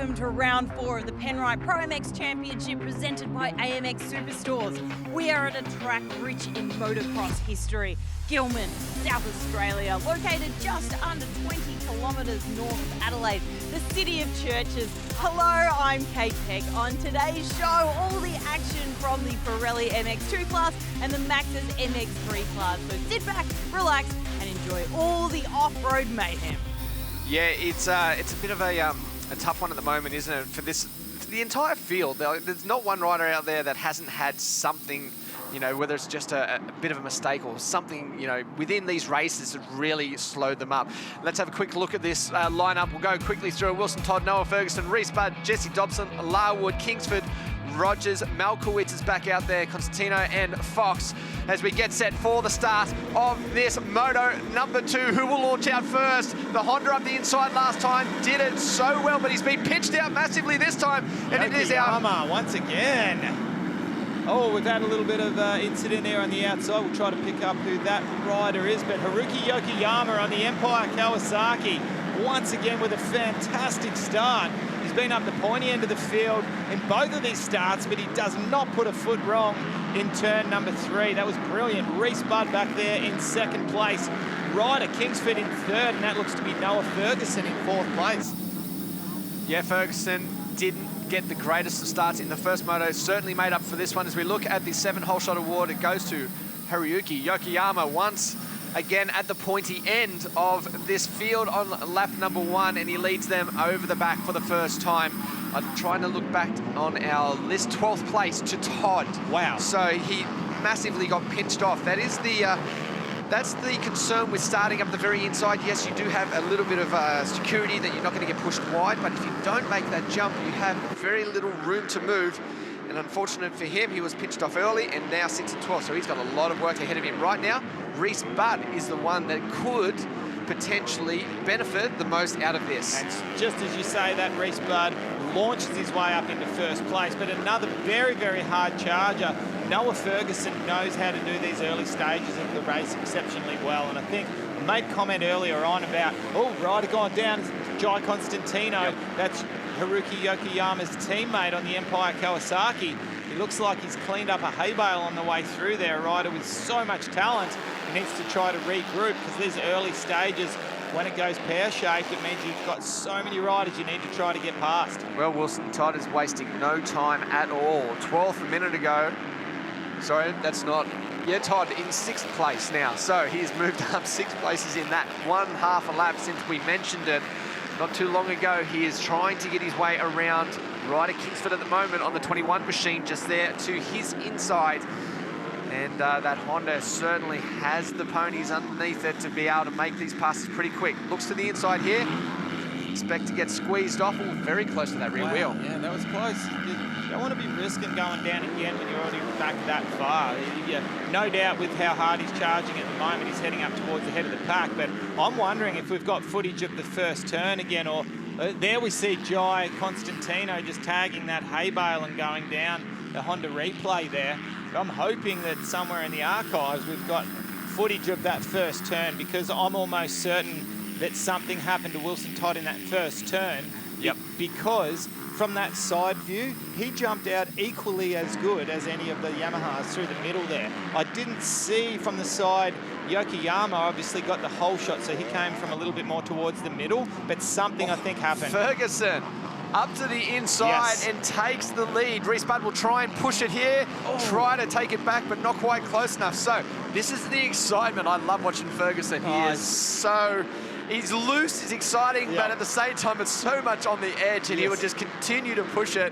welcome to round 4 of the Penrite ProMX Championship presented by AMX Superstores. We are at a track rich in motocross history. Gillman, South Australia, located just under 20 kilometres north of Adelaide, the city of churches. Hello, I'm Kate Peck. On today's show, all the action from the Pirelli MX2 class and the Max's MX3 class. So sit back, relax, and enjoy all the off-road mayhem. Yeah, it's a bit of a tough one at the moment, isn't it? For the entire field, there's not one rider out there that hasn't had something, you know, whether it's just a bit of a mistake or something, you know, within these races that really slowed them up. Let's have a quick look at this lineup. We'll go quickly through Wilson, Todd, Noah Ferguson, Reese Budd, Jesse Dobson, Larwood, Kingsford, Rogers, Malkowitz is back out there, Constantino and Fox, as we get set for the start of this Moto number 2. Who will launch out first? The Honda up the inside last time did it so well, but he's been pinched out massively this time, and it is our... once again. Oh, we've had a little bit of incident there on the outside. We'll try to pick up who that rider is, but Haruki Yokoyama on the Empire Kawasaki, once again with a fantastic start. He's been up the pointy end of the field in both of these starts, but he does not put a foot wrong in turn number 3. That was brilliant. Reese Budd back there in 2nd place. Ryder Kingsford in 3rd, and that looks to be Noah Ferguson in 4th place. Yeah, Ferguson didn't get the greatest of starts in the first moto. Certainly made up for this one. As we look at the 7-hole shot award, it goes to Haruki Yokoyama once again at the pointy end of this field on lap number 1, and he leads them over the back for the first time. I'm trying to look back on our list. 12th place to Todd. Wow. So he massively got pinched off. That is that's the concern with starting up the very inside. Yes, you do have a little bit of security that you're not going to get pushed wide, but if you don't make that jump, you have very little room to move. And unfortunate for him, he was pinched off early and now 6 and 12, so he's got a lot of work ahead of him. Right now, Reese Budd is the one that could potentially benefit the most out of this. And just as you say that, Reese Budd launches his way up into 1st place, but another very, very hard charger. Noah Ferguson knows how to do these early stages of the race exceptionally well, and I think I made comment earlier on about, oh, rider gone down, Jai Constantino. Yep. That's Haruki Yokoyama's teammate on the Empire Kawasaki. He looks like he's cleaned up a hay bale on the way through there. A rider with so much talent, he needs to try to regroup, because these early stages, when it goes pear-shaped, it means you've got so many riders you need to try to get past. Well, Wilson, Todd is wasting no time at all. 12th a minute ago. Sorry, that's not... Yeah, Todd in 6th place now. So he's moved up 6 places in that 1/2 a lap since we mentioned it. Not too long ago, he is trying to get his way around Ryder Kingsford at the moment on the 21 machine, just there to his inside. And that Honda certainly has the ponies underneath it to be able to make these passes pretty quick. Looks to the inside here. Expect to get squeezed off. Ooh, very close to that rear wheel. Yeah, that was close. You don't want to be risking going down again when you're already back that far. Yeah, no doubt with how hard he's charging at the moment, he's heading up towards the head of the pack. But I'm wondering if we've got footage of the first turn again, or there we see Jai Constantino just tagging that hay bale and going down the Honda replay there. I'm hoping that somewhere in the archives we've got footage of that first turn, because I'm almost certain that something happened to Wilson Todd in that first turn. Yep. Because from that side view, he jumped out equally as good as any of the Yamahas through the middle there. I didn't see from the side, Yokoyama obviously got the whole shot, so he came from a little bit more towards the middle, but something I think happened. Ferguson up to the inside, yes, and takes the lead. Reese Budd will try and push it here, try to take it back, but not quite close enough. So this is the excitement. I love watching Ferguson. He is so... He's loose, he's exciting, but at the same time, it's so much on the edge, and he will just continue to push it.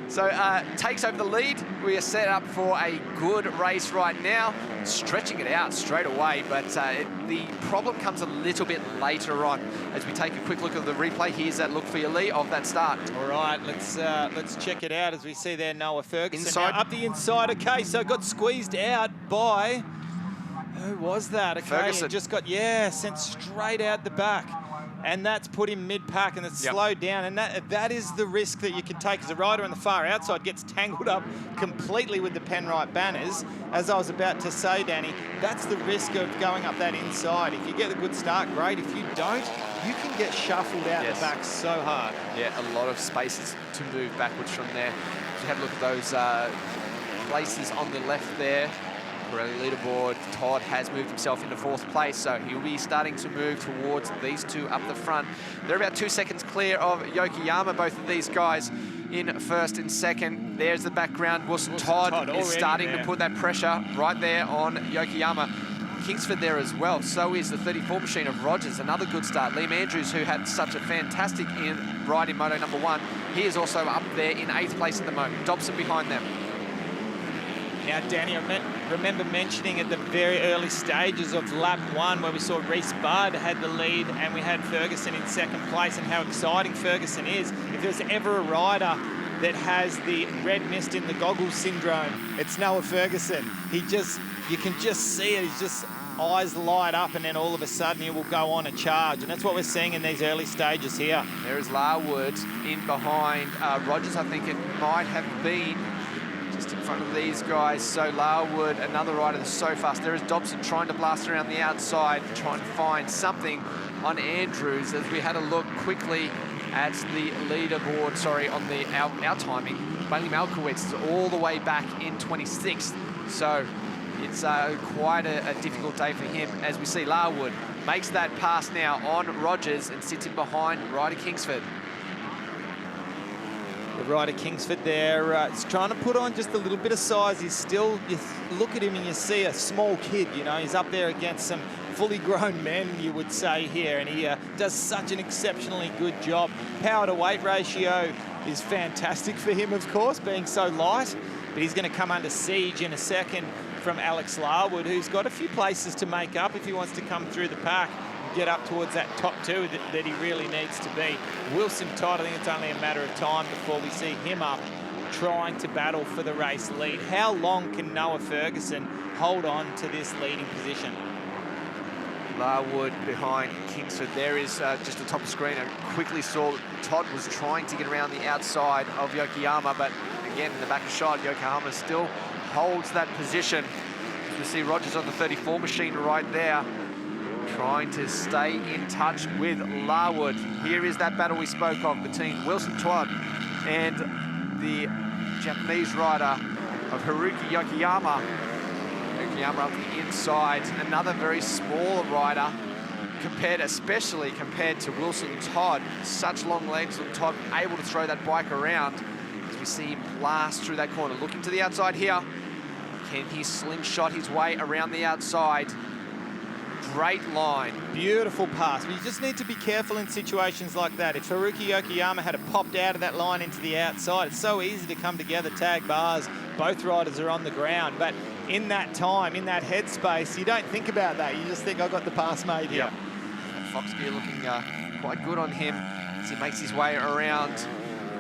So takes over the lead. We are set up for a good race right now, stretching it out straight away, but the problem comes a little bit later on as we take a quick look at the replay. Here's that look for you, Lee, of that start. All right, let's check it out as we see there Noah Ferguson. Inside. Now, up the inside, okay, so got squeezed out by... Who was that? Okay, Ferguson. just got, sent straight out the back. and that's put him mid-pack, and it's slowed down, and that is the risk that you can take as a rider on the far outside. Gets tangled up completely with the Penrite banners. As I was about to say, Danny, that's the risk of going up that inside. If you get a good start, great. If you don't, you can get shuffled out the back so hard. Yeah, a lot of spaces to move backwards from there. If you have a look at those places on the left there, Pirelli leaderboard, Todd has moved himself into 4th place, so he'll be starting to move towards these two up the front. They're about 2 seconds clear of Yokoyama, both of these guys in 1st and 2nd. There's the background. Wilson Todd is starting to put that pressure right there on Yokoyama. Kingsford there as well. So is the 34 machine of Rogers. Another good start. Liam Andrews, who had such a fantastic ride in Moto #1, he is also up there in 8th place at the moment. Dobson behind them. Now, Danny, I remember mentioning at the very early stages of lap 1 where we saw Reese Budd had the lead and we had Ferguson in 2nd place, and how exciting Ferguson is. If there's ever a rider that has the red mist in the goggles syndrome, it's Noah Ferguson. You can just see it. He's just eyes light up, and then all of a sudden he will go on a charge, and that's what we're seeing in these early stages here. There is Larwood in behind Rogers. I think it might have been just in front of these guys. So Larwood, another rider that's so fast. There is Dobson trying to blast around the outside, trying to find something on Andrews. As we had a look quickly at the leaderboard, on the our timing, Bailey Malkowitz is all the way back in 26th. So it's quite a difficult day for him, as we see Larwood makes that pass now on Rogers and sits in behind Ryder Kingsford. The rider Kingsford there, he's trying to put on just a little bit of size. He's still, you look at him and you see a small kid, you know, he's up there against some fully grown men, you would say here, and he does such an exceptionally good job. Power to weight ratio is fantastic for him, of course, being so light, but he's going to come under siege in a second from Alex Larwood, who's got a few places to make up if he wants to come through the pack. Get up towards that top 2 that he really needs to be. Wilson Todd, I think it's only a matter of time before we see him up trying to battle for the race lead. How long can Noah Ferguson hold on to this leading position? Larwood behind Kingsford. There is just the top of the screen. I quickly saw Todd was trying to get around the outside of Yokoyama, but again, in the back of shot, Yokoyama still holds that position. You see Rogers on the 34 machine right there, trying to stay in touch with Larwood. Here is that battle we spoke of between Wilson Todd and the Japanese rider of Haruki Yokoyama. Yokoyama up the inside, another very small rider, especially compared to Wilson Todd. Such long legs on Todd, able to throw that bike around. As we see him blast through that corner. Looking to the outside here. Can he slingshot his way around the outside? Great line. Beautiful pass. But you just need to be careful in situations like that. If Haruki Yokoyama had popped out of that line into the outside, it's so easy to come together, tag bars. Both riders are on the ground. But in that time, in that headspace, you don't think about that. You just think, I got the pass made here. Fox gear looking quite good on him as he makes his way around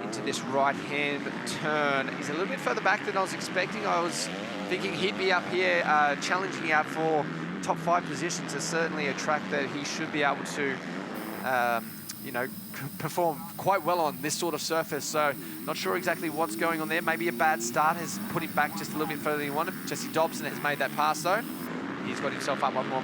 into this right-hand turn. He's a little bit further back than I was expecting. I was thinking he'd be up here challenging out for top 5 positions. Is certainly a track that he should be able to, you know, perform quite well on this sort of surface. So not sure exactly what's going on there. Maybe a bad start has put him back just a little bit further than he wanted. Jesse Dobson has made that pass though. He's got himself up one more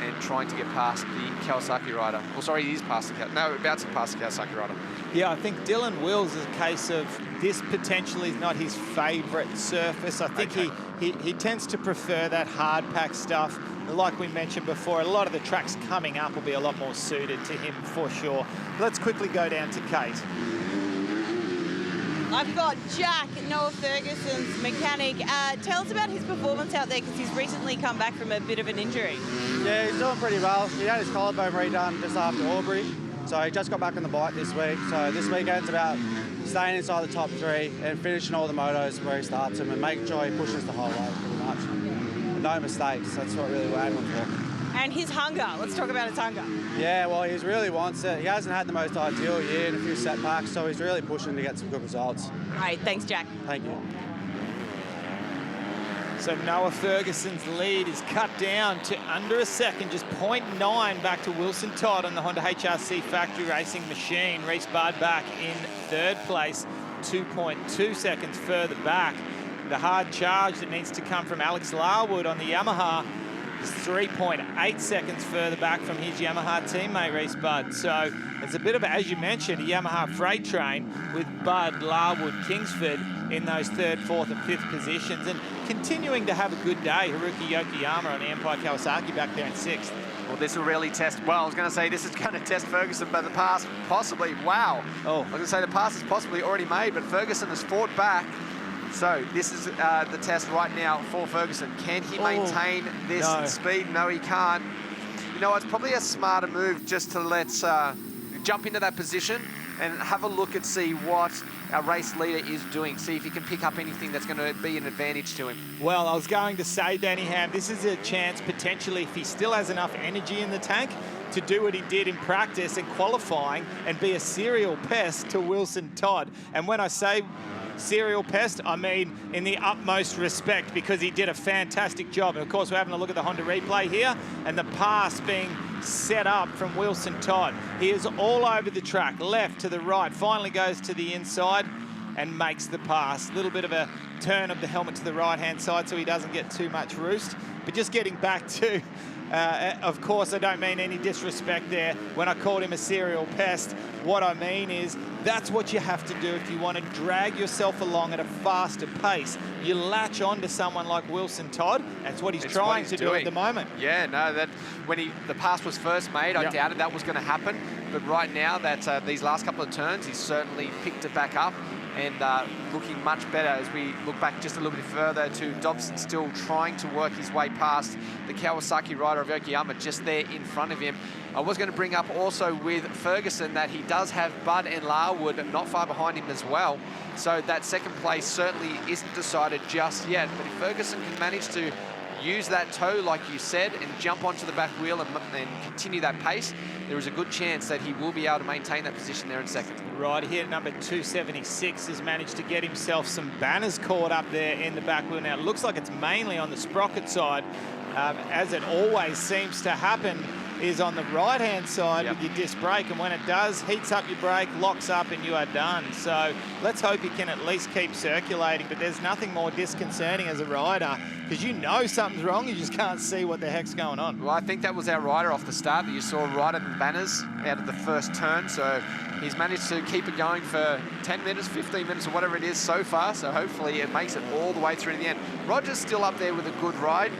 and trying to get past the Kawasaki rider. Well, sorry, he is past the about to pass the Kawasaki rider. Yeah, I think Dylan Wills is a case of this potentially is not his favourite surface. I think he tends to prefer that hard pack stuff. Like we mentioned before, a lot of the tracks coming up will be a lot more suited to him for sure. Let's quickly go down to Kate. I've got Jack, Noah Ferguson's mechanic. Tell us about his performance out there, because he's recently come back from a bit of an injury. Yeah, he's doing pretty well. He had his collarbone redone just after Albury, so he just got back on the bike this week. So this weekend's about staying inside the top 3 and finishing all the motos where he starts them and making sure he pushes the whole way pretty much. And no mistakes, that's what really we're aiming for. And his hunger, let's talk about his hunger. Yeah, well, he really wants it. He hasn't had the most ideal year in a few setbacks, so he's really pushing to get some good results. Great, thanks Jack. Thank you. So Noah Ferguson's lead is cut down to under a second, just 0.9 back to Wilson Todd on the Honda HRC factory racing machine. Reese Budd back in third place, 2.2 seconds further back. The hard charge that needs to come from Alex Larwood on the Yamaha is 3.8 seconds further back from his Yamaha teammate, Reese Budd. So it's a bit of, as you mentioned, a Yamaha freight train with Budd, Larwood, Kingsford in those third, fourth and fifth positions, and continuing to have a good day. Haruki Yokoyama on the Empire Kawasaki back there in sixth. Well, this will really test, well, I was going to say this is going to test Ferguson, but the pass possibly, wow. Oh. I was going to say the pass is possibly already made, but Ferguson has fought back. So this is the test right now for Ferguson. Can he maintain this speed? No, he can't. You know, it's probably a smarter move just to let's jump into that position and have a look and see what our race leader is doing. See if he can pick up anything that's going to be an advantage to him. Well, I was going to say, Danny Ham, this is a chance potentially, if he still has enough energy in the tank, to do what he did in practice and qualifying and be a serial pest to Wilson Todd. And when I say serial pest, I mean in the utmost respect, because he did a fantastic job. And of course, we're having a look at the Honda replay here and the pass being set up from Wilson Todd. He is all over the track, left to the right, finally goes to the inside and makes the pass. A little bit of a turn of the helmet to the right-hand side so he doesn't get too much roost. But just getting back to, of course, I don't mean any disrespect there when I called him a serial pest. What I mean is that's what you have to do if you want to drag yourself along at a faster pace. You latch on to someone like Wilson Todd. That's what he's trying to do at the moment. Yeah, no, that when the pass was first made, I doubted that was going to happen. But right now, that these last couple of turns, he's certainly picked it back up and looking much better as we look back just a little bit further to Dobson still trying to work his way past the Kawasaki rider of Yokoyama just there in front of him. I was going to bring up also with Ferguson that he does have Budd and Larwood not far behind him as well. So that second place certainly isn't decided just yet. But if Ferguson can manage to use that toe, like you said, and jump onto the back wheel and continue that pace, there is a good chance that he will be able to maintain that position there in second. Right here, number 276 has managed to get himself some banners caught up there in the back wheel. Now, it looks like it's mainly on the sprocket side, as it always seems to happen, is on the right-hand side with your disc brake, and when it does, heats up your brake, locks up, and you are done. So let's hope he can at least keep circulating, but there's nothing more disconcerting as a rider, because you know something's wrong, you just can't see what the heck's going on. Well, I think that was our rider off the start that you saw right in the banners out of the first turn, so he's managed to keep it going for 10 minutes, 15 minutes, or whatever it is so far, so hopefully it makes it all the way through to the end. Roger's still up there with a good ride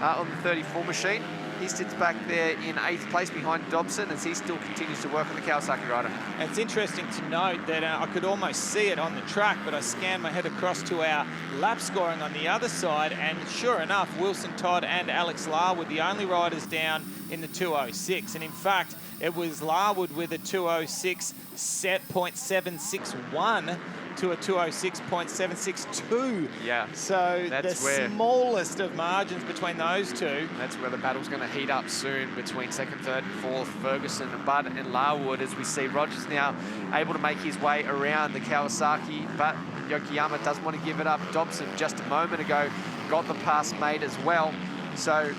on the 34 machine. He sits back there in 8th place behind Dobson as he still continues to work on the Kawasaki rider. And it's interesting to note that I could almost see it on the track, but I scanned my head across to our lap scoring on the other side, and sure enough, Wilson Todd and Alex Larwood, the only riders down in the 206. And in fact, it was Larwood with a 206 set .761 to a 206.762. Yeah. So the smallest of margins between those two. That's where the battle's going to heat up soon between second, third, and fourth. Ferguson, Budd, and Larwood, as we see Rogers now able to make his way around the Kawasaki, but Yokoyama doesn't want to give it up. Dobson just a moment ago got the pass made as well. So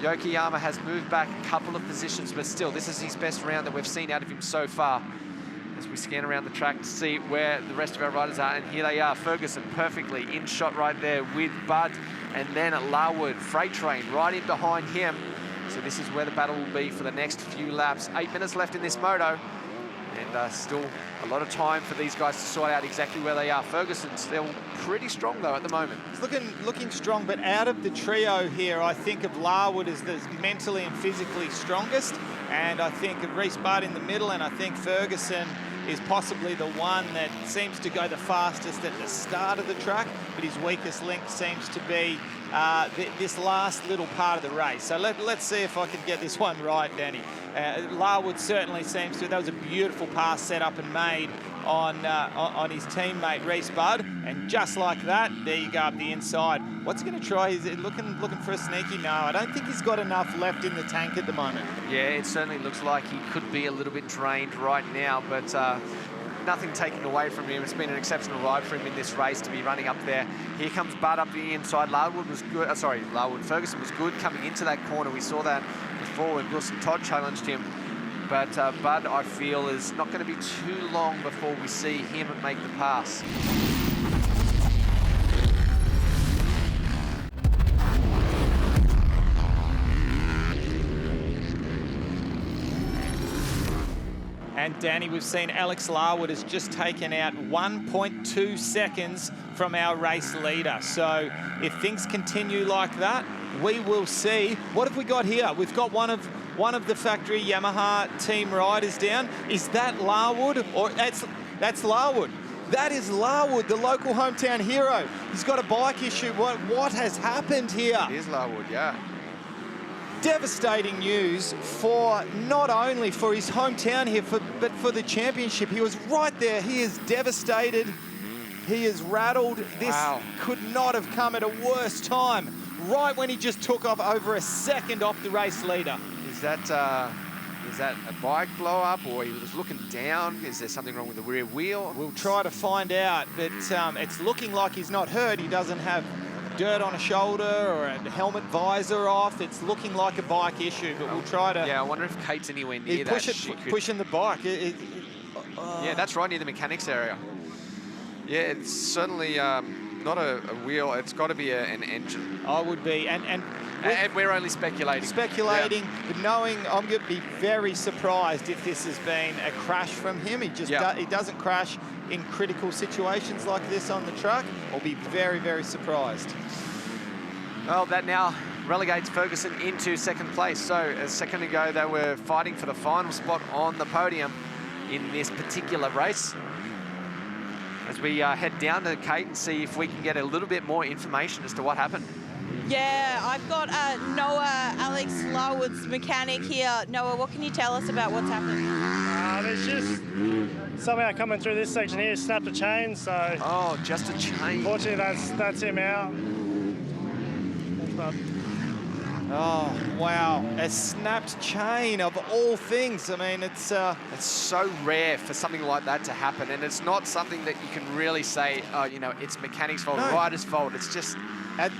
Yokoyama has moved back a couple of positions, but still, this is his best round that we've seen out of him so far. As we scan around the track to see where the rest of our riders are, and here they are. Ferguson perfectly in shot right there with Budd, and then Larwood, freight train right in behind him. So this is where the battle will be for the next few laps. 8 minutes left in this moto, and still a lot of time for these guys to sort out exactly where they are. Ferguson's still pretty strong though at the moment. He's looking strong, but out of the trio here, I think of Larwood as the mentally and physically strongest, and I think of Reese Budd in the middle, and I think Ferguson is possibly the one that seems to go the fastest at the start of the track, but his weakest link seems to be this last little part of the race. So let's see if I can get this one right, Danny. Larwood certainly seems to. That was a beautiful pass set up and made on his teammate Reese Budd, and just like that, there you go up the inside. What's he going to try? Is it looking for a sneaky? No, I don't think he's got enough left in the tank at the moment. Yeah, it certainly looks like he could be a little bit drained right now, but nothing taken away from him. It's been an exceptional ride for him in this race to be running up there. Here comes Bud up the inside. Larwood was good. Ferguson was good coming into that corner. We saw that before when Todd challenged him. But Bud, I feel, is not going to be too long before we see him make the pass. And Danny, we've seen Alex Larwood has just taken out 1.2 seconds from our race leader. So if things continue like that, we will see. What have we got here? We've got one of the factory Yamaha team riders down. Is that Larwood? Or that's Larwood. That is Larwood, the local hometown hero. He's got a bike issue. What has happened here? It is Larwood, yeah. Devastating news for not only for his hometown here, but for the championship. He was right there. He is devastated. He is rattled. This could not have come at a worse time. Right when he just took off over a second off the race leader. Is that a bike blow up, or he was looking down? Is there something wrong with the rear wheel? We'll try to find out, but it's looking like he's not hurt. He doesn't have dirt on a shoulder or a helmet visor off. It's looking like a bike issue, but we'll try to... Yeah, I wonder if Kate's anywhere near that. Pushing the bike. Yeah, that's right near the mechanics area. Yeah, it's certainly not a wheel. It's got to be an engine. I would be. And we're only speculating. Speculating, but knowing, I'm going to be very surprised if this has been a crash from him. He just he doesn't crash in critical situations like this on the truck. I'll be very, very surprised. Well, that now relegates Ferguson into second place. So a second ago, they were fighting for the final spot on the podium in this particular race. As we head down to Kate and see if we can get a little bit more information as to what happened. Yeah, I've got Noah, Alex Larwood's mechanic here. Noah, what can you tell us about what's happened? There's just somehow coming through this section here, snapped a chain, so... Oh, just a chain. Fortunately, that's him out. Oh, wow. A snapped chain of all things. I mean, it's so rare for something like that to happen, and it's not something that you can really say, oh, you know, it's mechanic's fault, rider's fault. It's just...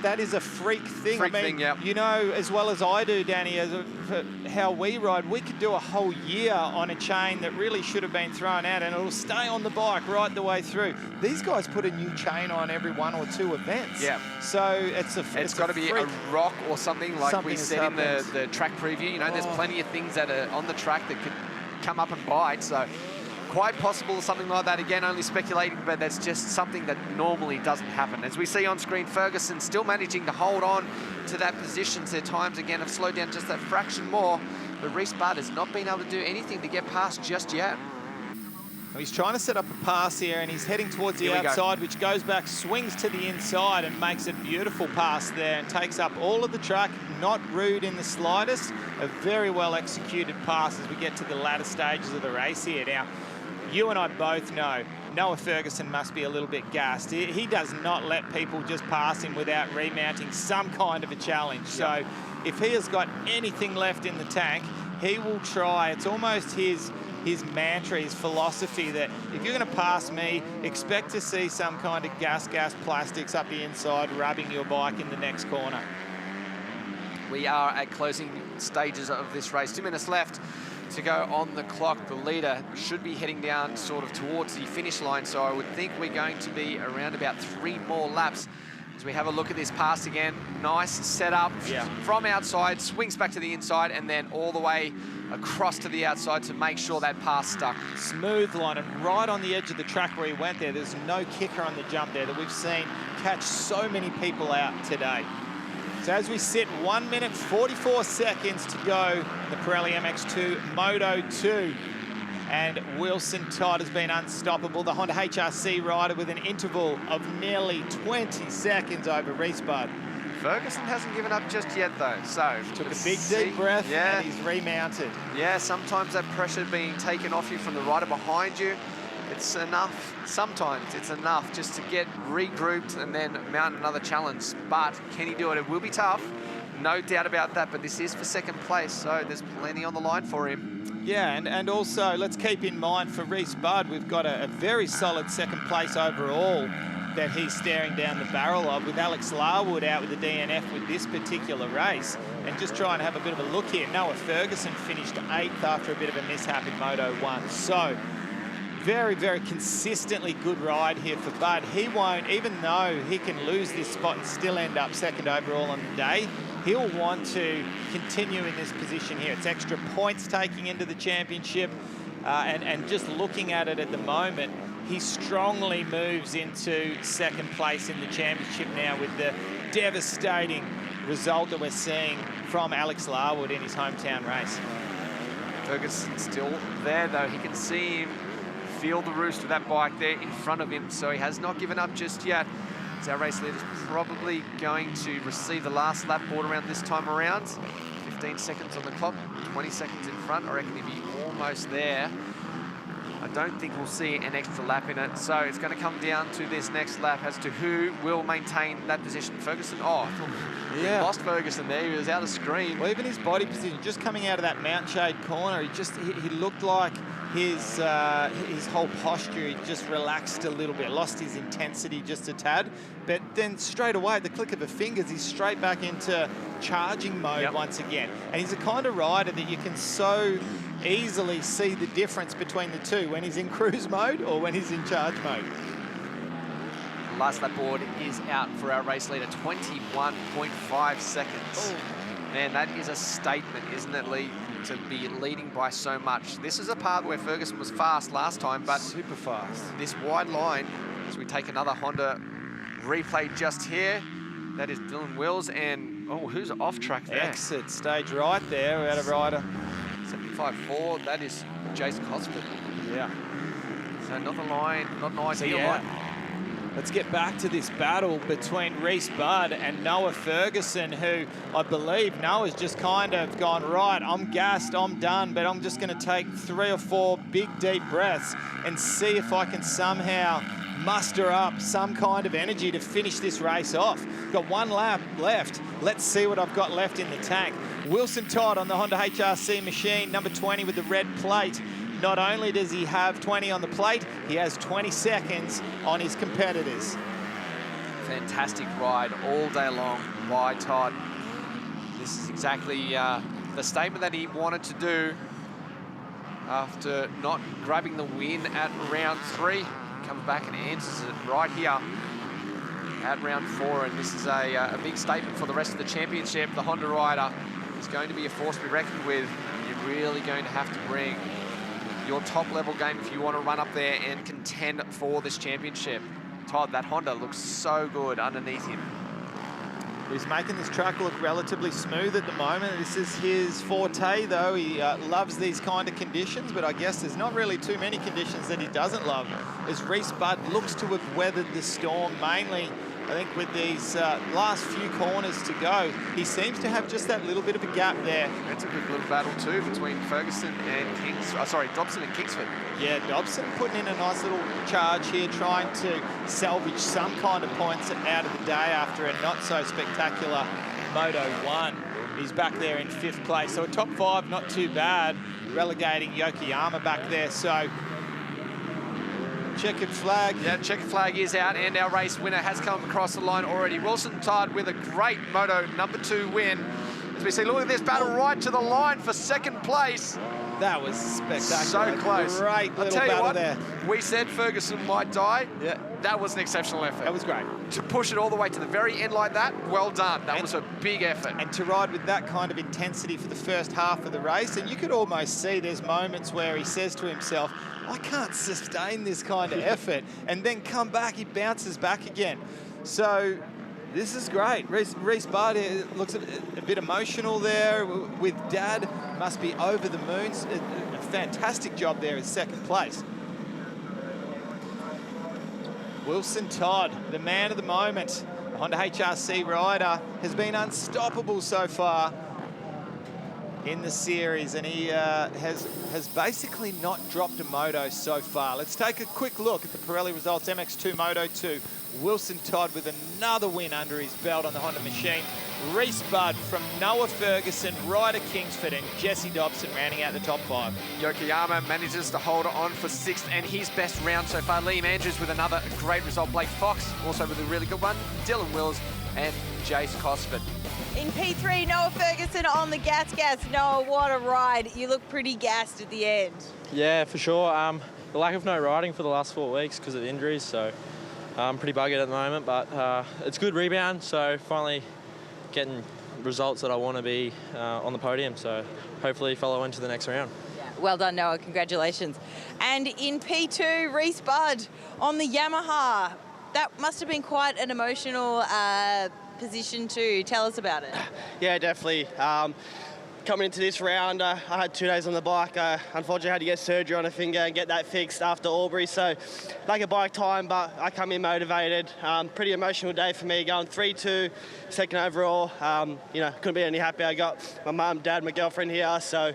That is a freak thing. Yeah. You know, as well as I do, Danny, for how we ride, we could do a whole year on a chain that really should have been thrown out, and it'll stay on the bike right the way through. These guys put a new chain on every 1 or 2 events. Yeah. So it's got to be a rock or something like we said in the track preview. You know, there's plenty of things that are on the track that could come up and bite. So quite possible something like that. Again, only speculating, but that's just something that normally doesn't happen. As we see on screen, Ferguson still managing to hold on to that position. Their times, again, have slowed down just that fraction more, but Reece Budd has not been able to do anything to get past just yet. He's trying to set up a pass here, and he's heading towards the outside, which goes back, swings to the inside, and makes a beautiful pass there and takes up all of the track. Not rude in the slightest. A very well executed pass as we get to the latter stages of the race here. Now, you and I both know Noah Ferguson must be a little bit gassed. He does not let people just pass him without remounting some kind of a challenge. So if he has got anything left in the tank, he will try. It's almost his mantra, his philosophy that if you're going to pass me, expect to see some kind of gas plastics up the inside rubbing your bike in the next corner. We are at closing stages of this race. 2 minutes left to go on the clock. The leader should be heading down sort of towards the finish line, so I would think we're going to be around about 3 more laps as we have a look at this pass again. Nice setup from outside, swings back to the inside, and then all the way across to the outside to make sure that pass stuck. Smooth line, and right on the edge of the track where he went there, there's no kicker on the jump there that we've seen catch so many people out today. So as we sit, 1 minute 44 seconds to go in the Pirelli MX2 Moto 2. And Wilson Todd has been unstoppable. The Honda HRC rider with an interval of nearly 20 seconds over Reece Budd. Ferguson hasn't given up just yet, though. So took a big deep breath and he's remounted. Yeah, sometimes that pressure being taken off you from the rider behind you, it's enough. Sometimes it's enough just to get regrouped and then mount another challenge. But can he do it? It will be tough. no doubt about that, but this is for second place, so there's plenty on the line for him. Yeah, and also let's keep in mind for Reese Budd, we've got a very solid second place overall that he's staring down the barrel of, with Alex Larwood out with the DNF with this particular race. And just try and have a bit of a look here. Noah Ferguson finished 8th after a bit of a mishap in Moto 1. So very, very consistently good ride here for Bud. He won't, even though he can lose this spot and still end up second overall on the day, he'll want to continue in this position here. It's extra points taking into the championship, and just looking at it at the moment, he strongly moves into second place in the championship now with the devastating result that we're seeing from Alex Larwood in his hometown race. Ferguson's still there though. He can see him feel the roost of that bike there in front of him, so he has not given up just yet. So our race leader's probably going to receive the last lap board around this time around. 15 seconds on the clock, 20 seconds in front. I reckon he'll be almost there. I don't think we'll see an extra lap in it, so it's going to come down to this next lap as to who will maintain that position. Ferguson, yeah, lost Ferguson there. He was out of screen. Well, even his body position, just coming out of that Mount Shade corner, he looked like his whole posture, he just relaxed a little bit, lost his intensity just a tad, but then straight away at the click of a fingers, he's straight back into charging mode once again. And he's the kind of rider that you can so easily see the difference between the two, when he's in cruise mode or when he's in charge mode. Last lap board is out for our race leader, 21.5 seconds. Oh. Man, that is a statement, isn't it, Lee, to be leading by so much. This is a part where Ferguson was fast last time, but super fast. This wide line, as we take another Honda replay just here, that is Dylan Wills, and who's off track there? Exit stage right there, we had a rider. 75.4, that is Jason Cosford. Yeah. So not the line, not an ideal line. Let's get back to this battle between Reese Budd and Noah Ferguson, who I believe Noah's just kind of gone, right, I'm gassed, I'm done, but I'm just going to take 3 or 4 big, deep breaths and see if I can somehow muster up some kind of energy to finish this race off. Got 1 lap left. Let's see what I've got left in the tank. Wilson Todd on the Honda HRC machine, number 20 with the red plate. Not only does he have 20 on the plate, he has 20 seconds on his competitors. Fantastic ride all day long by Todd. This is exactly the statement that he wanted to do after not grabbing the win at round 3. Comes back and answers it right here at round 4, and this is a big statement for the rest of the championship. The Honda rider is going to be a force to be reckoned with. You're really going to have to bring your top level game if you want to run up there and contend for this championship. Todd, that Honda looks so good underneath him. He's making this track look relatively smooth at the moment. This is his forte, though. He loves these kind of conditions, but I guess there's not really too many conditions that he doesn't love, as Reese Budd looks to have weathered the storm, mainly, I think, with these last few corners to go. He seems to have just that little bit of a gap there. That's a good little battle, too, between Ferguson and Dobson and Kingsford. Yeah, Dobson putting in a nice little charge here, trying to salvage some kind of points out of the day after a not-so-spectacular Moto 1. He's back there in 5th place, so a top 5, not too bad, relegating Yokoyama back there, so checkered flag. Yeah, checkered flag is out, and our race winner has come across the line already. Wilson Todd with a great Moto number 2 win. As we see, look at this battle right to the line for 2nd place. That was spectacular. So close. Great little battle there. We said Ferguson might die. Yeah. That was an exceptional effort. That was great. To push it all the way to the very end like that, well done. That was a big effort. And to ride with that kind of intensity for the first half of the race, and you could almost see there's moments where he says to himself, I can't sustain this kind of effort, and then come back, he bounces back again. So this is great. Reese Budd looks a bit emotional there with Dad. Must be over the moon. A fantastic job there in 2nd place. Wilson Todd, the man of the moment. The Honda HRC rider has been unstoppable so far in the series, and he has basically not dropped a moto so far. Let's take a quick look at the Pirelli results. MX2 Moto 2. Wilson Todd with another win under his belt on the Honda machine. Reese Budd from Noah Ferguson, Ryder Kingsford, and Jesse Dobson rounding out the top 5. Yokoyama manages to hold on for 6th and his best round so far. Liam Andrews with another great result. Blake Fox also with a really good one. Dylan Wills and Jace Cosford. In P3, Noah Ferguson on the gas. Noah, what a ride. You look pretty gassed at the end. Yeah, for sure. The lack of no riding for the last 4 weeks because of injuries, so I'm pretty buggered at the moment, but it's good rebound, so finally getting results that I want to be on the podium, so hopefully follow into the next round. Yeah, well done, Noah. Congratulations. And in P2, Reese Budd on the Yamaha. That must have been quite an emotional position too. Tell us about it. Yeah, definitely. Coming into this round, I had 2 days on the bike. Unfortunately, I had to get surgery on a finger and get that fixed after Albury. So, like a bike time, but I come in motivated. Pretty emotional day for me, going 3-2, second overall. You know, couldn't be any happier. I got my mum, dad, my girlfriend here. So,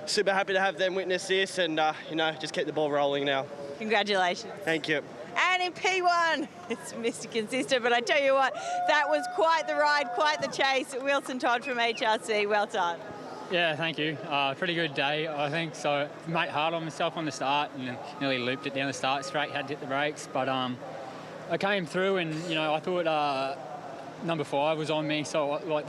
super happy to have them witness this and, you know, just keep the ball rolling now. Congratulations. Thank you. And in P1, it's Mr. Consistent, but I tell you what, that was quite the ride, quite the chase. Wilson Todd from HRC, well done. Yeah, thank you. Pretty good day, I think. So, made hard on myself on the start and nearly looped it down the start straight, had to hit the brakes. But I came through and, you know, I thought number 5 was on me. So, like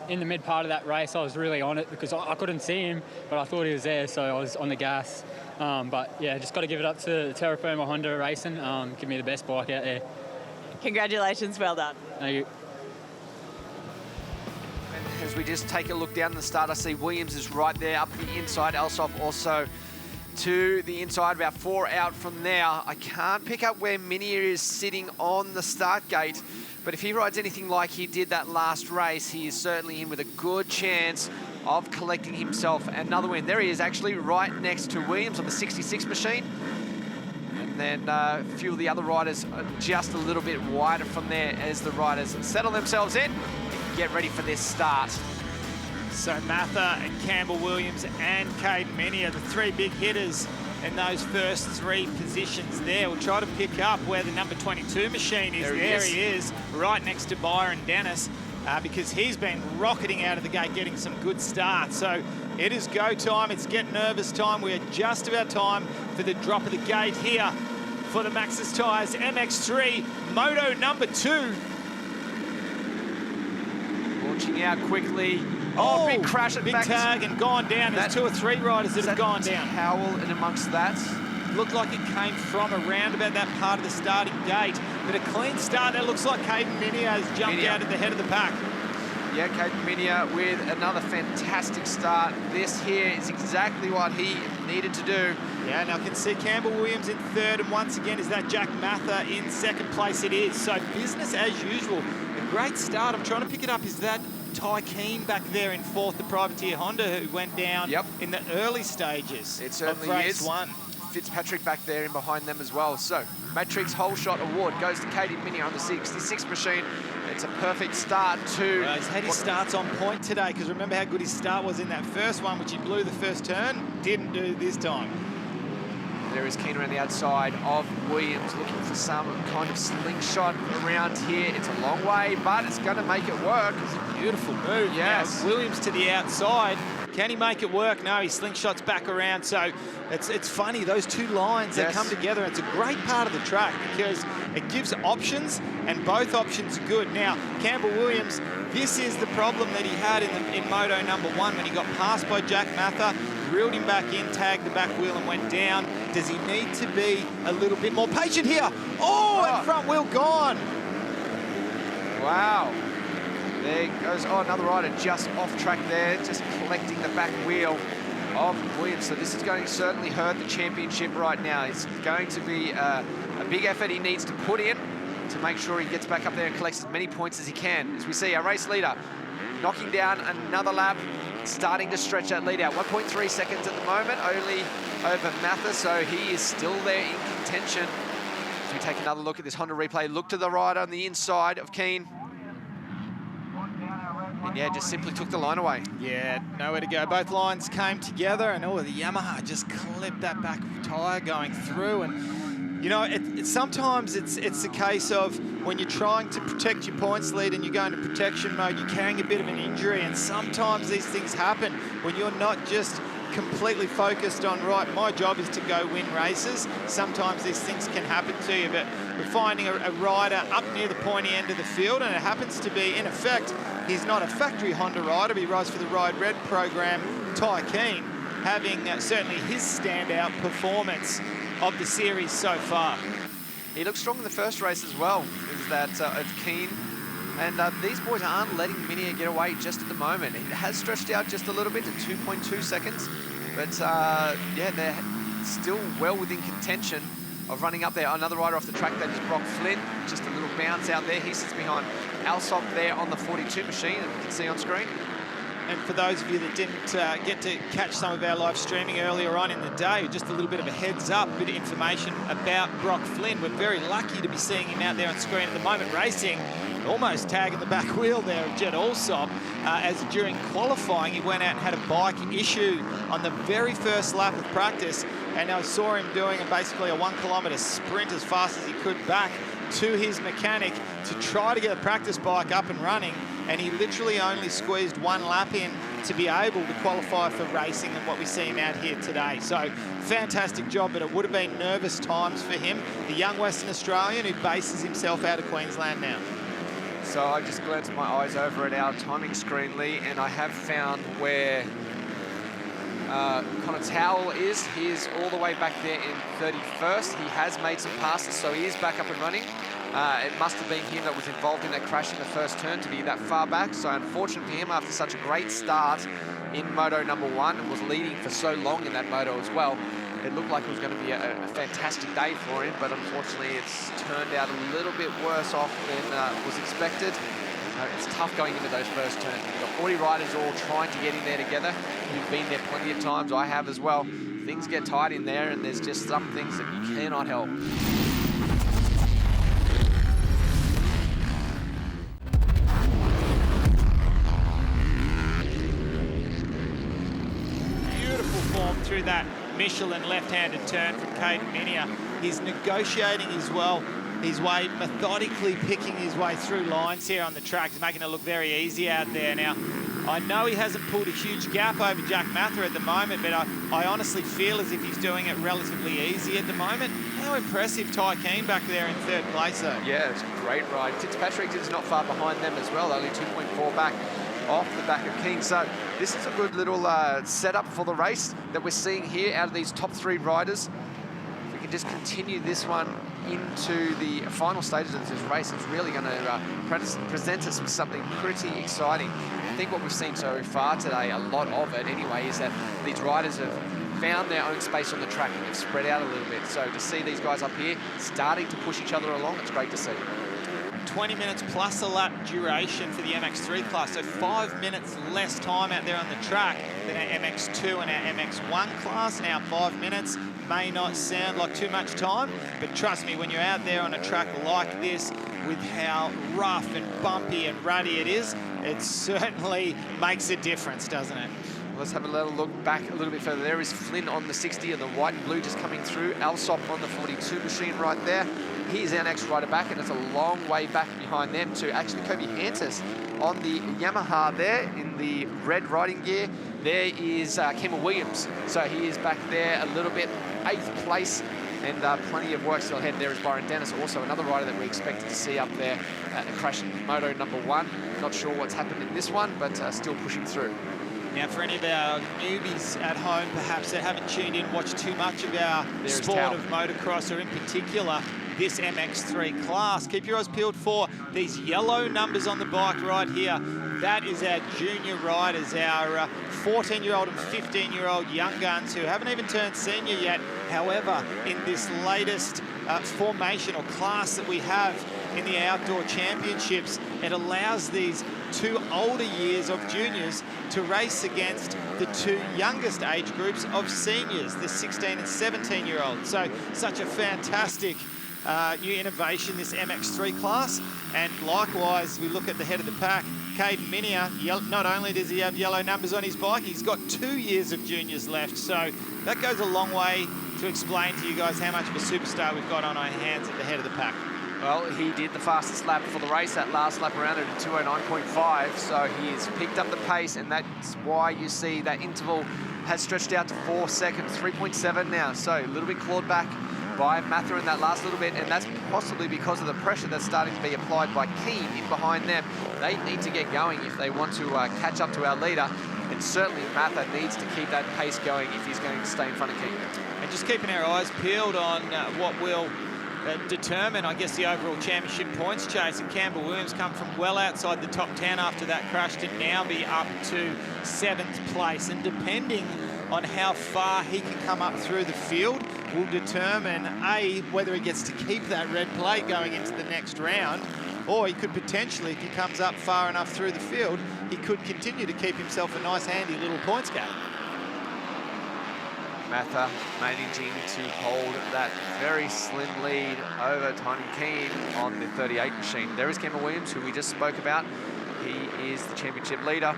in the mid part of that race, I was really on it because I couldn't see him, but I thought he was there, so I was on the gas. But, yeah, just got to give it up to Terra Firma Honda Racing. Give me the best bike out there. Congratulations, well done. Thank you. As we just take a look down the start, I see Williams is right there up the inside. Alsop also to the inside, about 4 out from now. I can't pick up where Minier is sitting on the start gate, but if he rides anything like he did that last race, he is certainly in with a good chance of collecting himself another win. There he is, actually right next to Williams on the 66 machine. And then a few of the other riders are just a little bit wider from there as the riders settle themselves in. Get ready for this start. So Mather and Campbell Williams and Caden Minter are the 3 big hitters in those first 3 positions there. We'll try to pick up where the number 22 machine is. There he is, right next to Byron Dennis, because he's been rocketing out of the gate, getting some good starts. So it is go time, it's get nervous time. We're just about time for the drop of the gate here for the Maxxis Tyres MX3 Moto number 2. Launching out quickly. Oh, big crash at big back. tag and gone down. There's 2 or 3 riders that have gone down. Howell in amongst that. Looked like it came from around about that part of the starting gate. But a clean start. That looks like Caden Minter has jumped out at the head of the pack. Yeah, Caden Minter with another fantastic start. This here is exactly what he needed to do. Yeah, now I can see Campbell Williams in 3rd, and once again, is that Jack Mather in 2nd place? It is. So business as usual. A great start. I'm trying to pick it up. Is that Ty Keane back there in 4th, the privateer Honda, who went down in the early stages of race 1. Fitzpatrick back there in behind them as well. So, Matrix Whole Shot Award goes to Caden Minter on the 66 machine. It's a perfect start to... Well, he's had his starts on point today, because remember how good his start was in that first one, which he blew the first turn? Didn't do this time. There is Keane around the outside of Williams, looking for some kind of slingshot around here. It's a long way, but it's going to make it work. It's a beautiful move. Yes. Now, Williams to the outside. Can he make it work? No, he slingshots back around. So it's funny, those 2 lines, they come together. It's a great part of the track because it gives options, and both options are good. Now, Campbell Williams, this is the problem that he had in Moto number 1 when he got passed by Jack Mather, reeled him back in, tagged the back wheel and went down. Does he need to be a little bit more patient here? Oh, and front wheel gone. Wow. There goes, another rider just off track there, just collecting the back wheel of Williams. So this is going to certainly hurt the championship right now. It's going to be a big effort he needs to put in to make sure he gets back up there and collects as many points as he can. As we see our race leader knocking down another lap, starting to stretch that lead out. 1.3 seconds at the moment, only over Mather, so he is still there in contention. As we take another look at this Honda replay, look to the rider on the inside of Keane. And yeah, just simply took the line away. Yeah, nowhere to go. Both lines came together, and the Yamaha just clipped that back tyre going through, and You know, sometimes it's a case of when you're trying to protect your points lead and you go into protection mode, you're carrying a bit of an injury, and sometimes these things happen when you're not just completely focused on, right, my job is to go win races. Sometimes these things can happen to you, but we're finding a rider up near the pointy end of the field, and it happens to be, in effect, he's not a factory Honda rider, but he rides for the Ride Red program, Ty Keane, having certainly his standout performance of the series so far. He looked strong in the first race as well, is that of Keane. And these boys aren't letting Minter get away just at the moment. It has stretched out just a little bit to 2.2 seconds. But yeah, they're still well within contention of running up there. Another rider off the track, that is Brock Flynn. Just a little bounce out there. He sits behind Alsop there on the 42 machine, and you can see on screen. And for those of you that didn't get to catch some of our live streaming earlier on in the day, just a little bit of a heads up, a bit of information about Brock Flynn. We're very lucky to be seeing him out there on screen at the moment, racing, almost tagging the back wheel there of Jed Alsop, as during qualifying he went out and had a bike issue on the very first lap of practice, and I saw him doing basically a 1 kilometre sprint as fast as he could back to his mechanic to try to get a practice bike up and running, and he literally only squeezed 1 lap in to be able to qualify for racing and what we see him out here today. So fantastic job, but it would have been nervous times for him, the young Western Australian who bases himself out of Queensland now. So I just glanced my eyes over at our timing screen, Lee, and I have found where Connor Towell is. He is all the way back there in 31st. He has made some passes, so he is back up and running. It must have been him that was involved in that crash in the first turn to be that far back. So unfortunate for him, after such a great start in Moto #1 and was leading for so long in that Moto as well, it looked like it was going to be a fantastic day for him, but unfortunately it's turned out a little bit worse off than was expected. It's tough going into those first turns. You've got 40 riders all trying to get in there together. You've been there plenty of times, I have as well. Things get tight in there, and there's just some things that you cannot help. Beautiful form through that Michelin left-handed turn from Caden Minter. He's negotiating his way, methodically picking his way through lines here on the track. He's making it look very easy out there. Now, I know he hasn't pulled a huge gap over Jack Mather at the moment, but I honestly feel as if he's doing it relatively easy at the moment. How impressive Ty Keane back there in 3rd place, though. Yeah, it's a great ride. Fitzpatrick is not far behind them as well, only 2.4 back off the back of Keane. So this is a good little setup for the race that we're seeing here out of these top 3 riders. If we can just continue this one into the final stages of this race, it's really going to present us with something pretty exciting. I think what we've seen so far today, a lot of it anyway, is that these riders have found their own space on the track and they've spread out a little bit. So to see these guys up here starting to push each other along, it's great to see. 20 minutes plus a lap duration for the MX3 class, so 5 minutes less time out there on the track than our MX2 and our MX1 class. Now 5 minutes may not sound like too much time, but trust me, when you're out there on a track like this with how rough and bumpy and ruddy it is, it certainly makes a difference, doesn't it? Let's have a little look back a little bit further. There is Flynn on the 60 and the white and blue just coming through. Alsop on the 42 machine right there. He's our next rider back, and it's a long way back behind them to actually Kobe Hantis on the Yamaha there in the red riding gear. There is Kimmel Williams. So he is back there a little bit, 8th place, and plenty of work still ahead. There is Byron Dennis, also another rider that we expected to see up there crashing Moto #1. Not sure what's happened in this one, but still pushing through. Now, for any of our newbies at home, perhaps, that haven't tuned in, watched too much of our sport of motocross, or in particular, this MX3 class, keep your eyes peeled for these yellow numbers on the bike right here. That is our junior riders, our 14-year-old and 15-year-old young guns who haven't even turned senior yet. However, in this latest formation or class that we have in the outdoor championships, it allows these 2 older years of juniors to race against the 2 youngest age groups of seniors, the 16 and 17-year-olds. So such a fantastic new innovation, this MX3 class. And likewise, we look at the head of the pack, Caden Minter, not only does he have yellow numbers on his bike, he's got 2 years of juniors left. So that goes a long way to explain to you guys how much of a superstar we've got on our hands at the head of the pack. Well, he did the fastest lap for the race, that last lap around at 2:09.5, so he has picked up the pace, and that's why you see that interval has stretched out to 4 seconds, 3.7 now, so a little bit clawed back by Mather in that last little bit, and that's possibly because of the pressure that's starting to be applied by Keen in behind them. They need to get going if they want to catch up to our leader, and certainly Mather needs to keep that pace going if he's going to stay in front of Keen. And just keeping our eyes peeled on what will determine, I guess, the overall championship points chase. And Campbell Williams come from well outside the top 10 after that crash to now be up to 7th place. And depending on how far he can come up through the field will determine, A, whether he gets to keep that red plate going into the next round, or he could potentially, if he comes up far enough through the field, he could continue to keep himself a nice handy little points gap. Mather managing to hold that very slim lead over Tiny Keen on the 38 machine. There is Campbell Williams, who we just spoke about. He is the championship leader,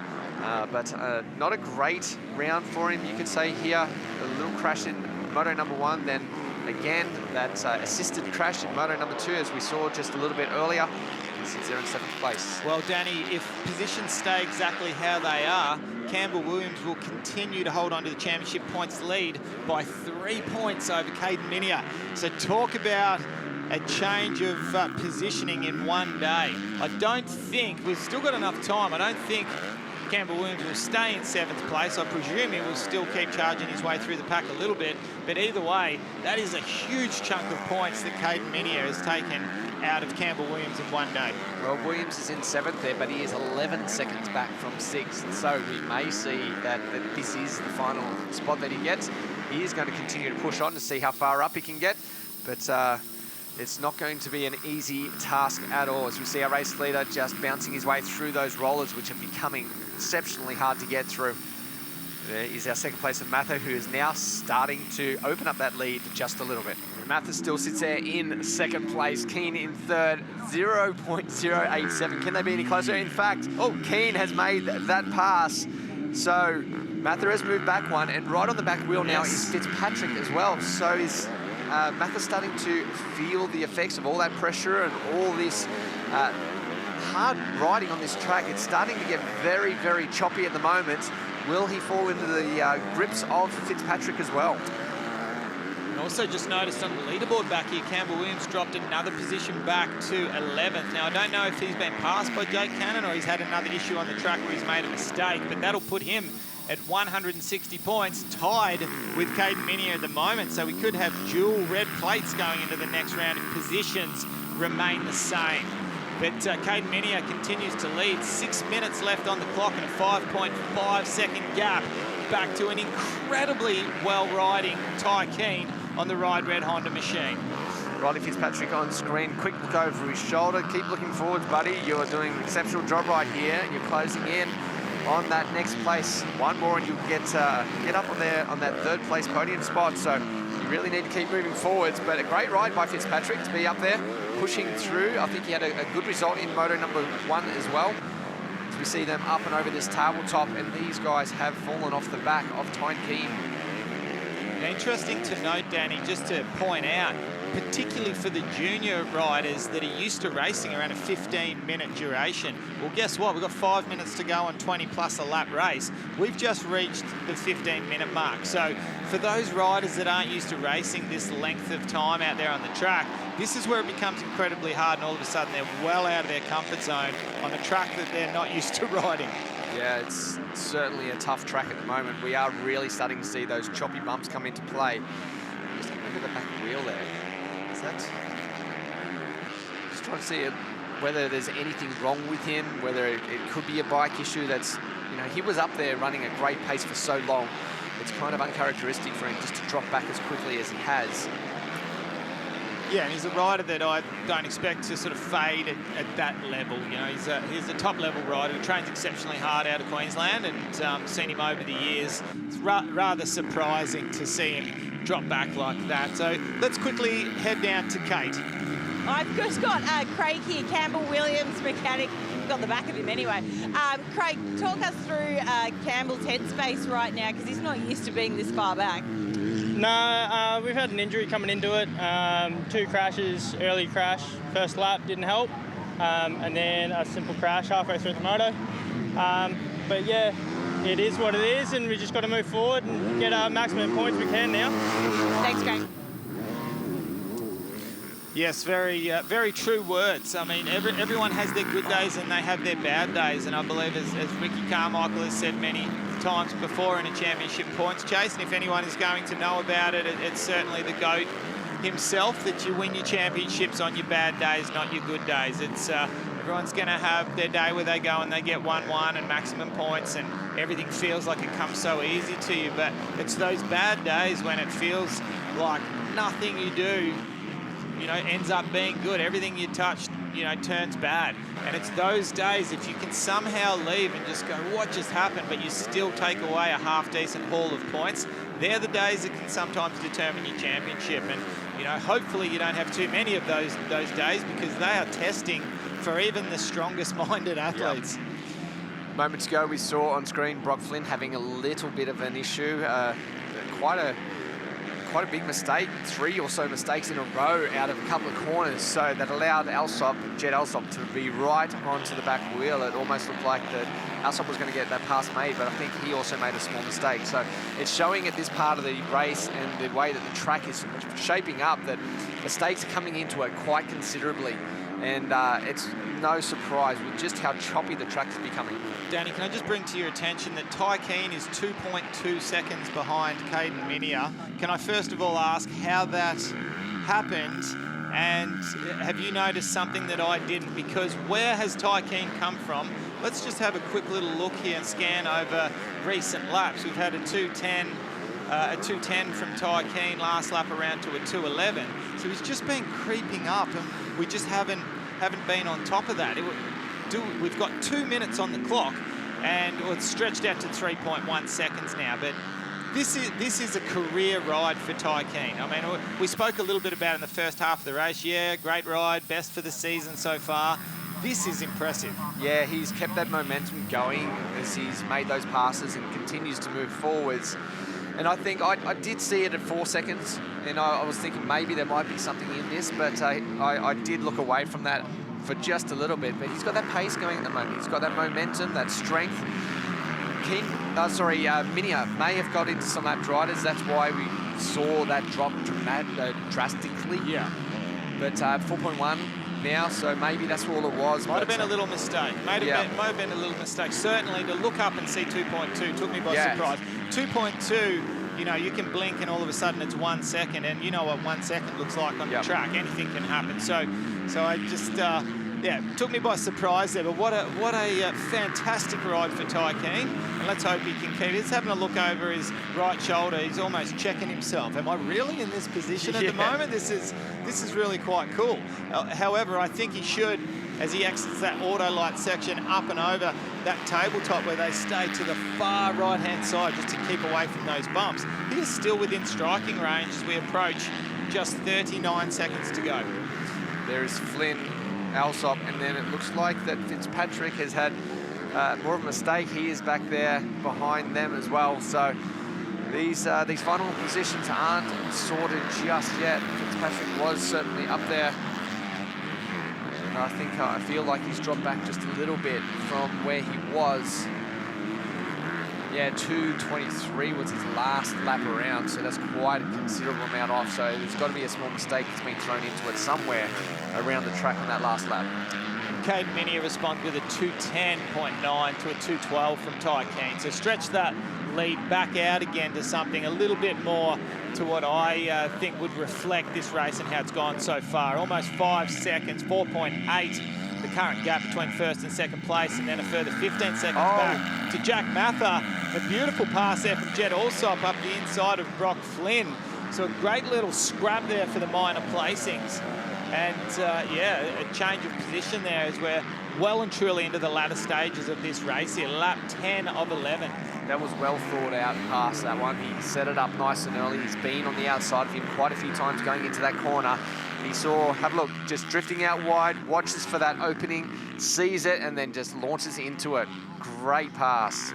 but not a great round for him, you could say here. A little crash in moto number 1, then again that assisted crash in moto number 2, as we saw just a little bit earlier. He sits there in 7th place. Well, Danny, if positions stay exactly how they are, Campbell Williams will continue to hold on to the championship points lead by 3 points over Caden Minter. So talk about a change of positioning in one day. I don't think, we've still got enough time, I don't think Campbell Williams will stay in 7th place. I presume he will still keep charging his way through the pack a little bit, but either way, that is a huge chunk of points that Caden Minter has taken out of Campbell Williams in one day. Well, Williams is in 7th there, but he is 11 seconds back from 6th, so we may see that this is the final spot that he gets. He is going to continue to push on to see how far up he can get, but it's not going to be an easy task at all, as we see our race leader just bouncing his way through those rollers, which are becoming exceptionally hard to get through. There is our 2nd place of Mather, who is now starting to open up that lead just a little bit. Mather still sits there in 2nd place, Keen in 3rd, 0.087. Can they be any closer? In fact, Keen has made that pass. So Mather has moved back one, and right on the back wheel now is Fitzpatrick as well. So is Mather starting to feel the effects of all that pressure and all this hard riding on this track. It's starting to get very, very choppy at the moment. Will he fall into the grips of Fitzpatrick as well? And also just noticed on the leaderboard back here, Campbell Williams dropped another position back to 11th. Now, I don't know if he's been passed by Jake Cannon or he's had another issue on the track where he's made a mistake, but that'll put him at 160 points, tied with Caden Minter at the moment. So we could have dual red plates going into the next round if positions remain the same. But Caden Minter continues to lead. 6 minutes left on the clock and a 5.5 second gap back to an incredibly well-riding Ty Keen on the Ride Red Honda machine. Riley Fitzpatrick on screen, quick look over his shoulder. Keep looking forwards, buddy. You're doing an exceptional job right here. You're closing in on that next place. One more and you'll get up on there on that 3rd place podium spot. So you really need to keep moving forwards. But a great ride by Fitzpatrick to be up there, pushing through. I think he had a good result in moto number 1 as well. As we see them up and over this tabletop, and these guys have fallen off the back of Tyne Keen. Interesting to note, Danny, just to point out, particularly for the junior riders that are used to racing around a 15-minute duration. Well, guess what? We've got 5 minutes to go on 20-plus a lap race. We've just reached the 15-minute mark. So for those riders that aren't used to racing this length of time out there on the track, this is where it becomes incredibly hard, and all of a sudden they're well out of their comfort zone on a track that they're not used to riding. Yeah, it's certainly a tough track at the moment. We are really starting to see those choppy bumps come into play. Just look at the back wheel there. Is that... Just trying to see whether there's anything wrong with him, whether it could be a bike issue that's... You know, he was up there running a great pace for so long. It's kind of uncharacteristic for him just to drop back as quickly as he has. Yeah, and he's a rider that I don't expect to sort of fade at that level. You know, he's a top-level rider who trains exceptionally hard out of Queensland, and seen him over the years. It's rather surprising to see him drop back like that. So let's quickly head down to Kate. I've just got Craig here, Campbell Williams mechanic. got the back of him anyway. Craig, talk us through Campbell's headspace right now, because he's not used to being this far back. No, we've had an injury coming into it. 2 crashes, early crash, first lap didn't help, and then a simple crash halfway through the moto. But yeah, it is what it is, and we just got to move forward and get our maximum points we can now. Thanks, Craig. Yes, very true words. I mean, everyone has their good days and they have their bad days, and I believe, as Ricky Carmichael has said many times before in a championship points chase, and if anyone is going to know about it, it's certainly the GOAT himself, that you win your championships on your bad days, not your good days. It's everyone's going to have their day where they go and they get 1-1 and maximum points, and everything feels like it comes so easy to you, but it's those bad days when it feels like nothing you do, you know, ends up being good. Everything you touch, you know, turns bad. And it's those days, if you can somehow leave and just go, what just happened, but you still take away a half-decent haul of points, they're the days that can sometimes determine your championship. And, you know, hopefully you don't have too many of those days, because they are testing for even the strongest-minded athletes. Yep. Moments ago, we saw on screen Brock Flynn having a little bit of an issue, quite a big mistake, 3 or so mistakes in a row out of a couple of corners, so that allowed Jet Alsop to be right onto the back wheel. It almost looked like that Alsop was going to get that pass made, but I think he also made a small mistake. So it's showing at this part of the race and the way that the track is shaping up that mistakes are coming into it quite considerably, and it's no surprise with just how choppy the track is becoming. Danny, can I just bring to your attention that Ty Keane is 2.2 seconds behind Caden Minter. Can I first of all ask how that happened, and have you noticed something that I didn't? Because where has Ty Keane come from? Let's just have a quick little look here and scan over recent laps. We've had a 210 from Ty Keane last lap around to a 211. So he's just been creeping up, and we just haven't been on top of that. We've got 2 minutes on the clock, and it's stretched out to 3.1 seconds now. But this is a career ride for Ty Keane. I mean, we spoke a little bit about it in the first half of the race. Yeah, great ride, best for the season so far. This is impressive. Yeah, he's kept that momentum going as he's made those passes and continues to move forwards. And I think I did see it at 4 seconds, and I was thinking maybe there might be something in this, but I did look away from that for just a little bit. But he's got that pace going at the moment. He's got that momentum, that strength. Minter may have got into some lap riders. That's why we saw that drop drastically. Yeah. But 4.1 now, so maybe that's all it was. Might have been a little mistake. Might have been a little mistake. Certainly to look up and see 2.2 took me by surprise. 2.2, you know, you can blink and all of a sudden it's 1 second, and you know what 1 second looks like on the track. Anything can happen. So I just, took me by surprise there. But what a fantastic ride for Ty Keane, and let's hope he can keep it. He's having a look over his right shoulder. He's almost checking himself. Am I really in this position at the moment? This is really quite cool. However, I think he should, as he exits that auto light section up and over that tabletop where they stay to the far right-hand side just to keep away from those bumps. He is still within striking range as we approach just 39 seconds to go. There is Flynn, Alsop, and then it looks like that Fitzpatrick has had more of a mistake. He is back there behind them as well. So these final positions aren't sorted just yet. Fitzpatrick was certainly up there. I feel like he's dropped back just a little bit from where he was. Yeah, 2:23 was his last lap around, so that's quite a considerable amount off. So there's got to be a small mistake that's been thrown into it somewhere around the track on that last lap. Caden Minter responded with a 210.9 to a 212 from Ty Keane. So stretch that lead back out again to something a little bit more to what I think would reflect this race and how it's gone so far. Almost 5 seconds, 4.8. The current gap between first and second place, and then a further 15 seconds back to Jack Mather. A beautiful pass there from Jet Alsop up the inside of Brock Flynn. So a great little scrap there for the minor placings. And a change of position there as we're well and truly into the latter stages of this race here. Lap 10 of 11. That was well thought out past that one. He set it up nice and early. He's been on the outside of him quite a few times going into that corner. He saw, have a look, just drifting out wide, watches for that opening, sees it, and then just launches into it. Great pass.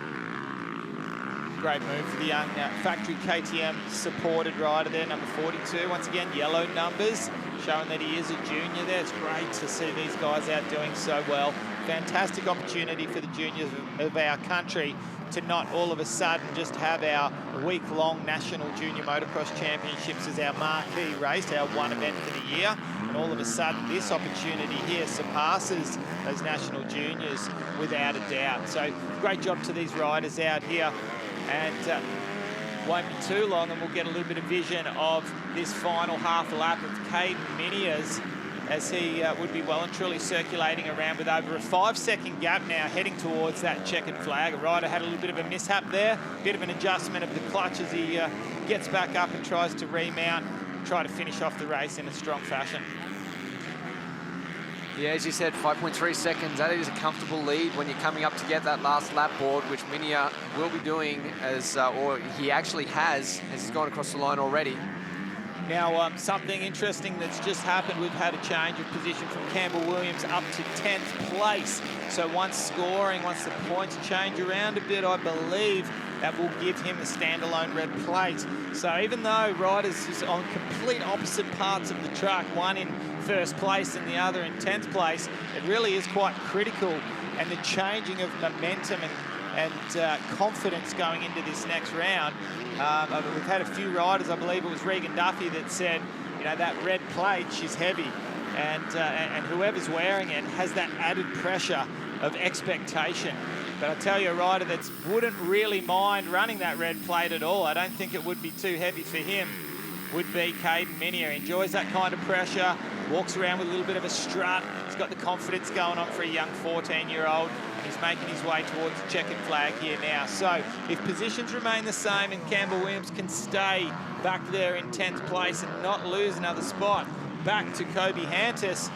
Great move for the young factory KTM supported rider there, number 42. Once again, yellow numbers, showing that he is a junior there. It's great to see these guys out doing so well. Fantastic opportunity for the juniors of our country to not all of a sudden just have our week-long National Junior Motocross Championships as our marquee race, our one event for the year. And all of a sudden, this opportunity here surpasses those National Juniors without a doubt. So great job to these riders out here. And won't be too long and we'll get a little bit of vision of this final half lap of Caden Minter's, as he would be well and truly circulating around with over a 5-second gap now, heading towards that checkered flag. A rider had a little bit of a mishap there, bit of an adjustment of the clutch as he gets back up and tries to remount, try to finish off the race in a strong fashion. Yeah, as you said, 5.3 seconds. That is a comfortable lead when you're coming up to get that last lap board, which Minter will be doing as, or he actually has, as he's gone across the line already. Now, something interesting that's just happened, we've had a change of position from Campbell Williams up to 10th place. So once the points change around a bit, I believe that will give him a standalone red plate. So even though riders is on complete opposite parts of the track, one in first place and the other in 10th place, it really is quite critical. And the changing of momentum and confidence going into this next round. We've had a few riders, I believe it was Regan Duffy, that said, you know, that red plate, she's heavy. And whoever's wearing it has that added pressure of expectation. But I tell you, a rider that wouldn't really mind running that red plate at all, I don't think it would be too heavy for him, would be Caden Minter. He enjoys that kind of pressure, walks around with a little bit of a strut. He's got the confidence going on for a young 14-year-old. He's making his way towards the checkered flag here now. So if positions remain the same and Campbell Williams can stay back there in 10th place and not lose another spot back to Kobe Hantis,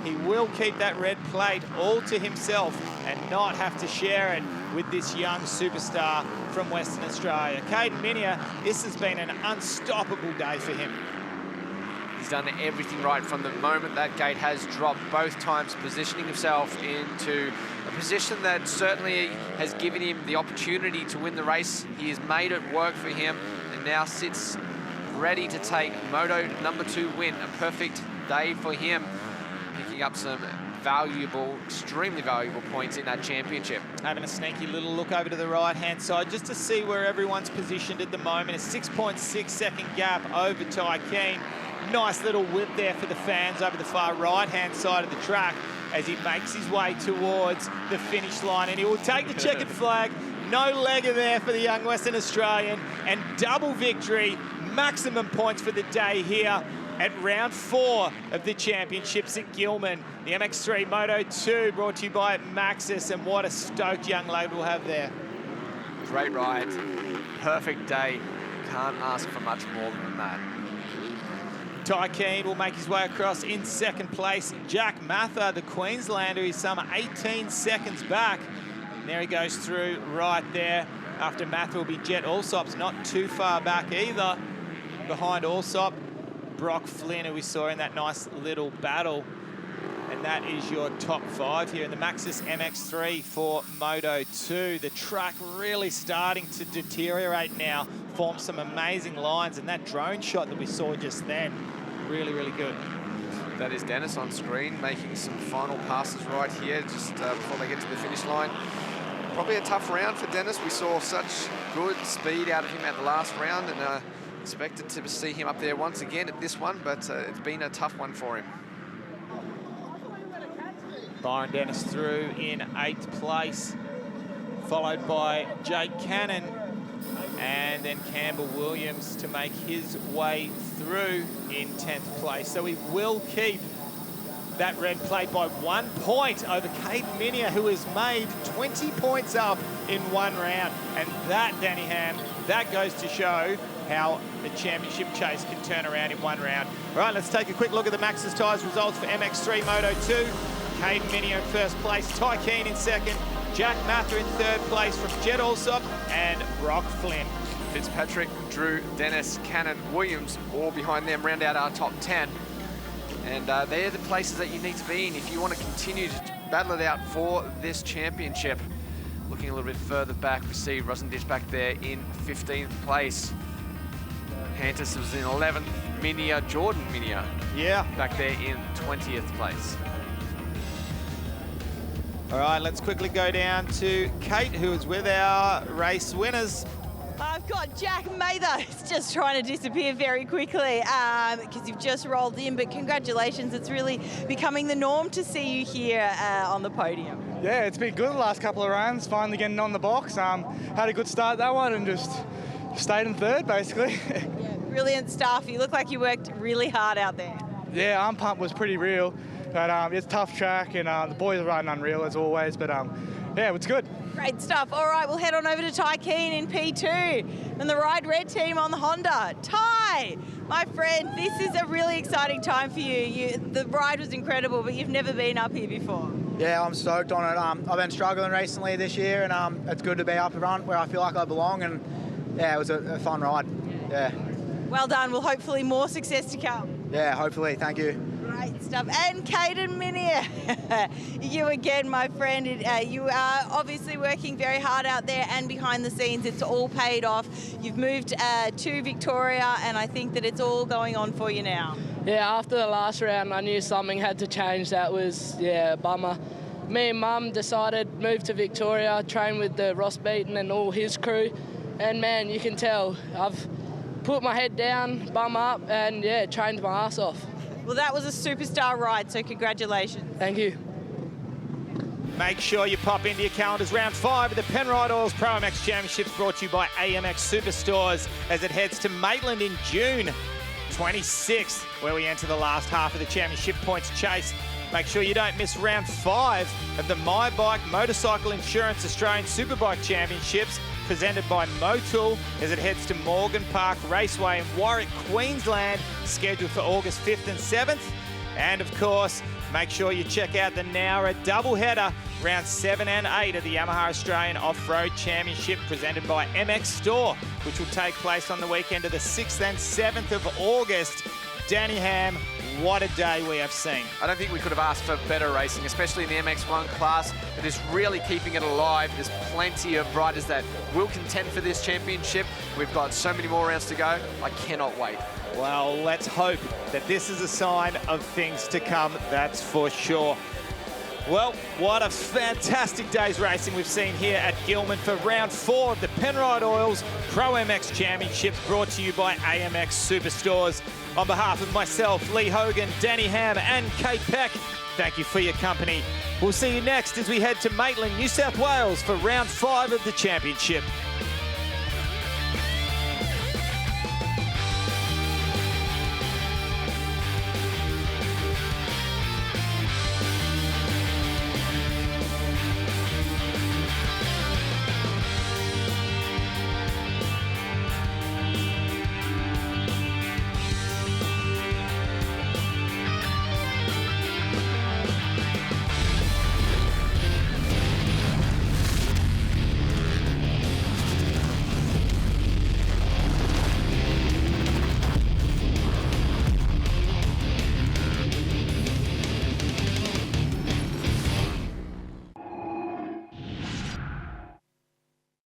he will keep that red plate all to himself and not have to share it with this young superstar from Western Australia. Caden Minter, this has been an unstoppable day for him. He's done everything right from the moment that gate has dropped, both times positioning himself into a position that certainly has given him the opportunity to win the race. He has made it work for him and now sits ready to take Moto #2 win. A perfect day for him, picking up some valuable, extremely valuable points in that championship. Having a sneaky little look over to the right-hand side just to see where everyone's positioned at the moment. A 6.6 second gap over Ty Keane. Nice little whip there for the fans over the far right-hand side of the track as he makes his way towards the finish line, and he will take the checkered flag. No legger there for the young Western Australian, and double victory, maximum points for the day here at round 4 of the championships at Gillman. The MX3 Moto 2 brought to you by Maxxis, and what a stoked young lad we'll have there. Great ride, perfect day. Can't ask for much more than that. Ty Keane will make his way across in second place. Jack Mather, the Queenslander, is some 18 seconds back. And there he goes through right there. After Mather will be Jet Alsop's not too far back either. Behind Alsop, Brock Flynn, who we saw in that nice little battle. And that is your top 5 here in the Maxxis MX3 for Moto 2. The track really starting to deteriorate now, form some amazing lines, and that drone shot that we saw just then, really, really good. That is Dennis on screen, making some final passes right here, just before they get to the finish line. Probably a tough round for Dennis. We saw such good speed out of him at the last round, and expected to see him up there once again at this one, but it's been a tough one for him. Byron Dennis through in 8th place, followed by Jake Cannon, and then Campbell Williams to make his way through in 10th place. So he will keep that red plate by 1 point over Caden Minter, who has made 20 points up in 1 round. And that, Danny Ham, that goes to show how the championship chase can turn around in 1 round. All right, let's take a quick look at the Maxxis Tyres results for MX3 Moto 2. Caden Minter in first place, Ty Keane in second, Jack Mather in 3rd place from Jet Alsop, and Brock Flynn. Fitzpatrick, Drew, Dennis, Cannon, Williams, all behind them, round out our top 10. And they're the places that you need to be in if you want to continue to battle it out for this championship. Looking a little bit further back, we see Rosenditch back there in 15th place. Hantus was in 11th. Jordan Minia, back there in 20th place. All right, let's quickly go down to Kate, who is with our race winners. I've got Jack Mather. It's just trying to disappear very quickly because you've just rolled in, but congratulations. It's really becoming the norm to see you here on the podium. Yeah, it's been good the last couple of runs, finally getting on the box. Had a good start that one and just stayed in third, basically. Yeah, brilliant stuff. You look like you worked really hard out there. Yeah, arm pump was pretty real, but it's a tough track and the boys are riding unreal as always, but yeah, it's good. Great stuff. All right, we'll head on over to Ty Keane in P2 and the Ride Red team on the Honda. Ty, my friend, this is a really exciting time for you. The ride was incredible, but you've never been up here before. Yeah, I'm stoked on it. I've been struggling recently this year, and it's good to be up front where I feel like I belong, and yeah, it was a fun ride. Yeah. Well done. Well, hopefully more success to come. Yeah, hopefully. Thank you. Great stuff. And Caden Minter, you again, my friend. You are obviously working very hard out there and behind the scenes. It's all paid off. You've moved to Victoria, and I think that it's all going on for you now. Yeah, after the last round, I knew something had to change. That was, yeah, a bummer. Me and Mum decided move to Victoria, train with the Ross Beaton and all his crew. And man, you can tell I've put my head down, bum up, and yeah, trained my ass off. Well, that was a superstar ride, so congratulations. Thank you. Make sure you pop into your calendars round 5 of the Penrite Oils ProMX Championships, brought to you by AMX Superstores, as it heads to Maitland in June 26th, where we enter the last half of the championship points chase. Make sure you don't miss round 5 of the My Bike Motorcycle Insurance Australian Superbike Championships, presented by Motul, as it heads to Morgan Park Raceway in Warwick, Queensland, scheduled for August 5th and 7th. And of course, make sure you check out the Nowra doubleheader, round 7 and 8 of the Yamaha Australian Off-Road Championship, presented by MX Store, which will take place on the weekend of the 6th and 7th of August. Danny Ham, what a day we have seen. I don't think we could have asked for better racing, especially in the MX1 class. It is really keeping it alive. There's plenty of riders that will contend for this championship. We've got so many more rounds to go. I cannot wait. Well, let's hope that this is a sign of things to come, that's for sure. Well, what a fantastic day's racing we've seen here at Gillman for round 4 of the Penrite Oils ProMX Championships, brought to you by AMX Superstores. On behalf of myself, Lee Hogan, Danny Ham and Kate Peck, thank you for your company. We'll see you next as we head to Maitland, New South Wales for round 5 of the championship.